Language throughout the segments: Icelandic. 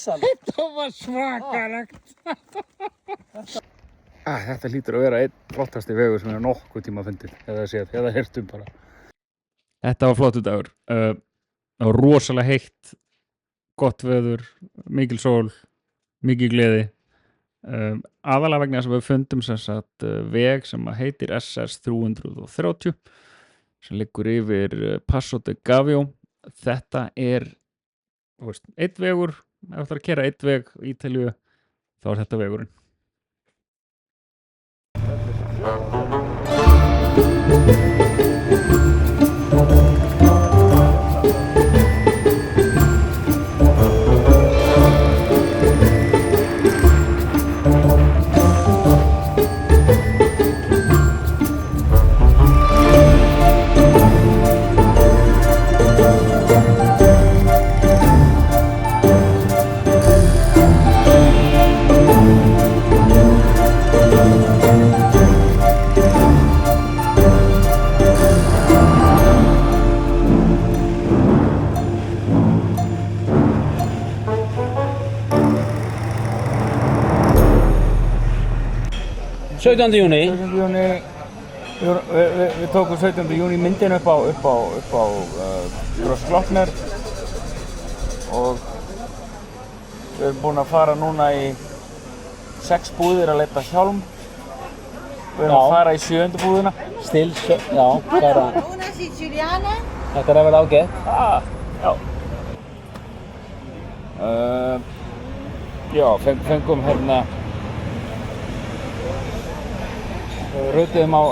Þetta var svakalegt. Þetta hlýtur að vera einn flottasti vegur sem ég nokkuð tíma fundið eða hirtum bara. Þetta var flottur dagur. Það var rosalega heitt, gott veður, mikil sól, mikil gleði. Aðalega vegna þess að við fundum sem sagt veg sem heitir SS 330 sem liggur yfir Passo de Gavio. Þetta einn vegur, ef það er að keyra einn veg í Ítalíu, þá er þetta vegurinn. Sautjánda júní. Við tókum 17. júní myndin upp á Grossglockner og við erum búin að fara núna í 6 búðir að leita hjálm. Við erum að fara í 7. búðina. Bara. Una siciliana. Þetta er að vera ágætt. Fengum hérna rötuðum á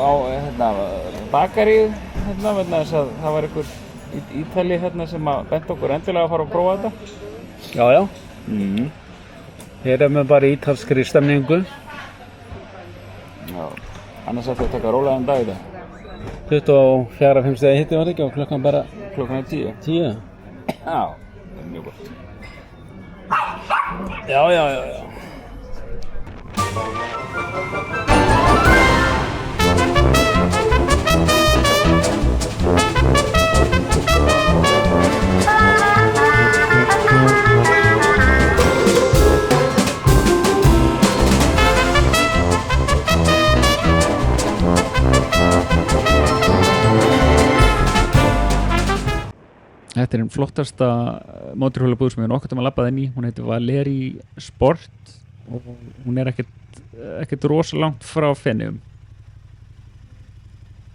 bakaríð vegna þess að það var einhver Ítali sem að benti okkur endilega að fara að prófa þetta. Já. Hér erum við bara í ítalskri stemningu. Annars ætti að taka rólegan dag í dag. 24-5 stegi hitti var ekki og klukkan bara... Klukkan er 10. 10? Já, það er mjög gott. Já. Þetta er einn flottasta mótorhjólabúð sem við nokkuð að labbaði inn í. Hún heitir Valeri Sport og hún er ekkert rosa langt frá Feneyjum.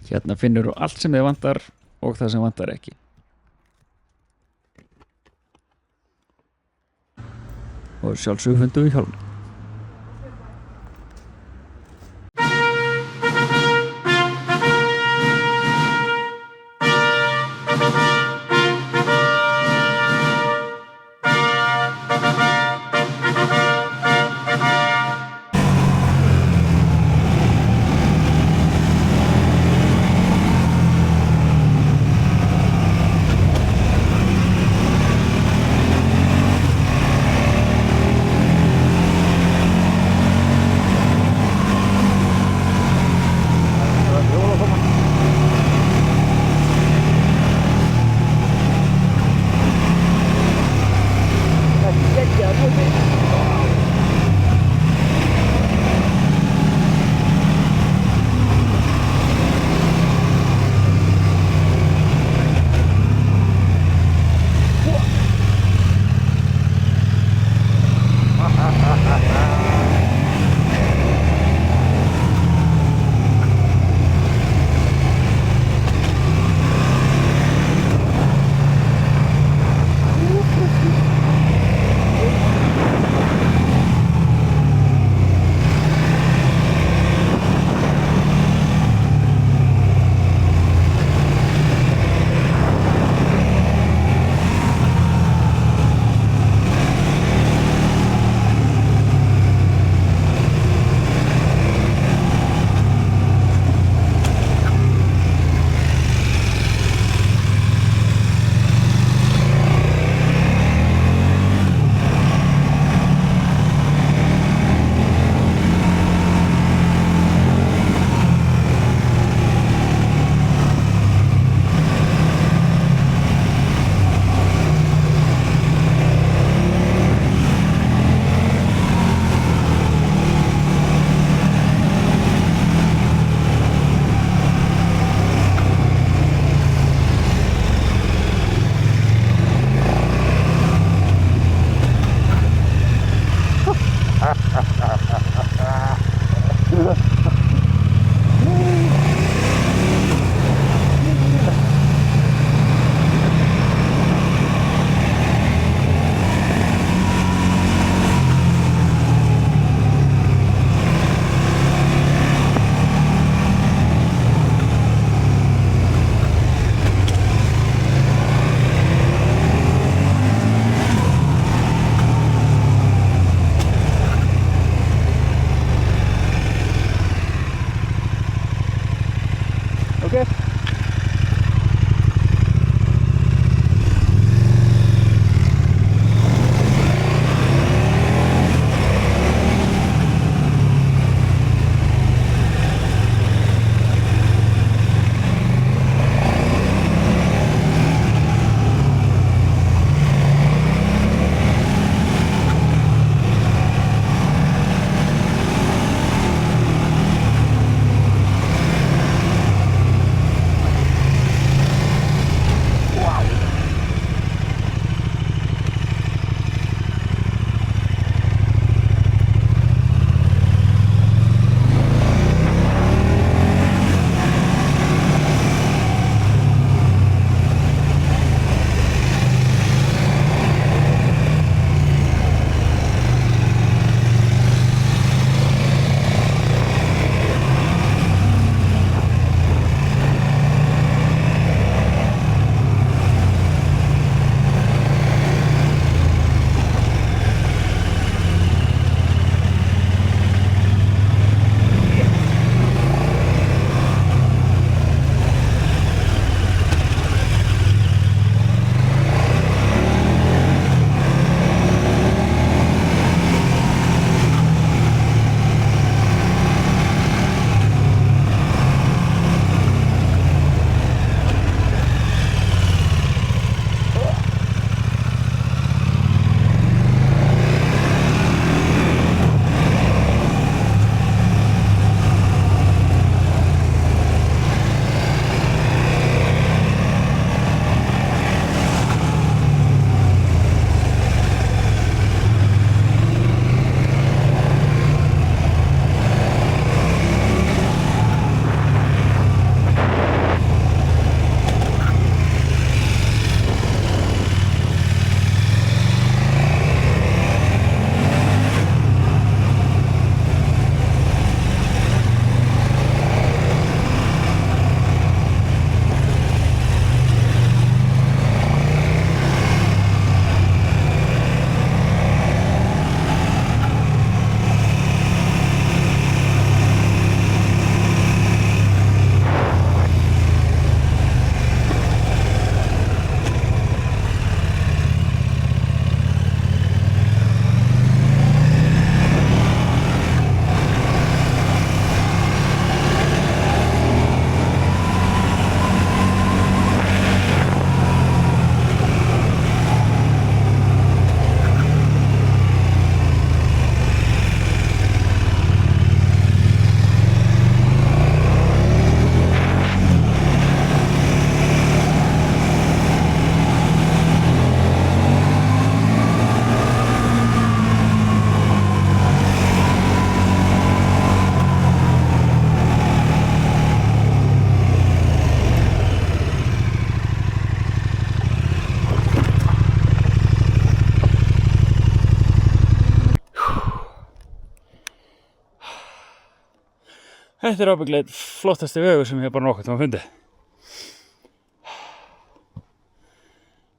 Hérna finnur þú allt sem þið vantar og það sem vantar ekki. Og sjálfsög fundum við hjálm. Þetta er ábyggilegt flottasti vegur sem ég hef bara nokkuð til að fundi.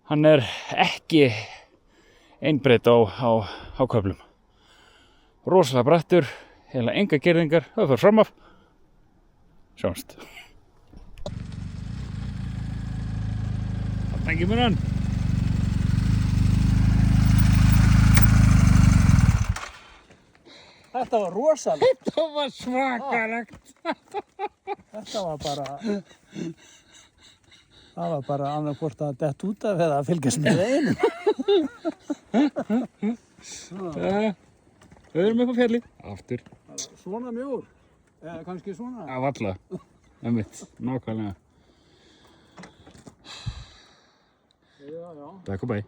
Hann er ekki einbreytt á köflum. Rosalega brattur, heila enga girðingar, það fyrir fram af. Sjáumst. Þarna kemur hann. Þetta var rosalega. Þetta var svakalegt. Þetta var bara... Það var bara annarkvort að dett út af eða að fylgjast með einu. Við erum upp á fjalli. Aftur. Svona mjór. Eða kannski svona. Af alla. Einmitt, nákvæmlega. Já. Takk og bæ.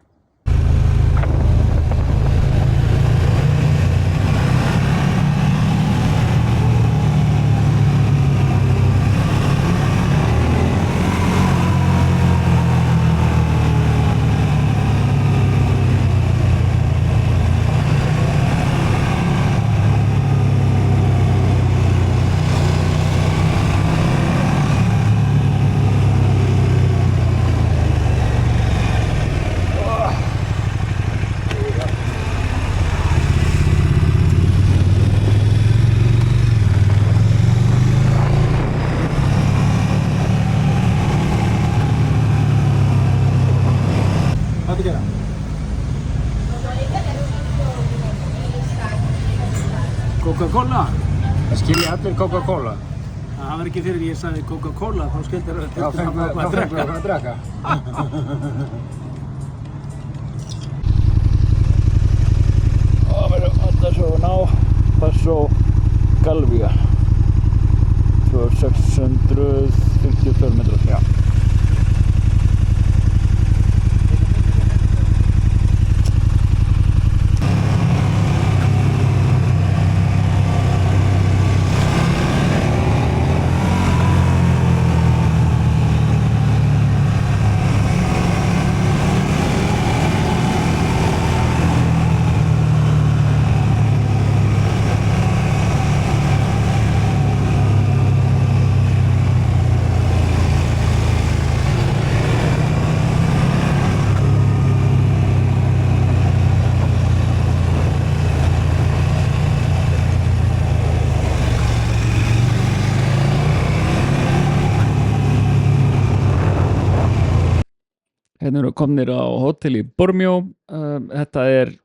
Hvað er að gera? Coca-Cola? Það skilja allir Coca-Cola. Það var ekki fyrir ég sagði Coca-Cola, þá skildir það Þá fengum við að drekka. Og við erum alltaf svo ná Passo Galvia. 652 metrar, já. Hérna erum við komnir á hótel í Bormio. Þetta er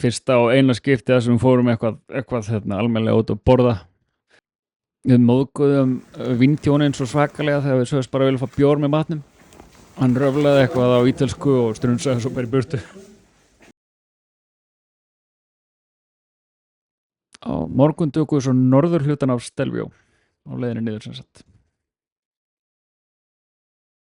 fyrsta og eina skipti þar sem við fórum eitthvað almennilega út að borða. Við móðguðum vínþjóninn svo svakalega þegar við sögðum bara að vilja fá bjór með matnum. Hann röflaði eitthvað á ítölsku og strunsaði svo bara í burtu. Á morgun tökum við svo norðurhlutan af Stelvio á leiðinni niður sem sagt.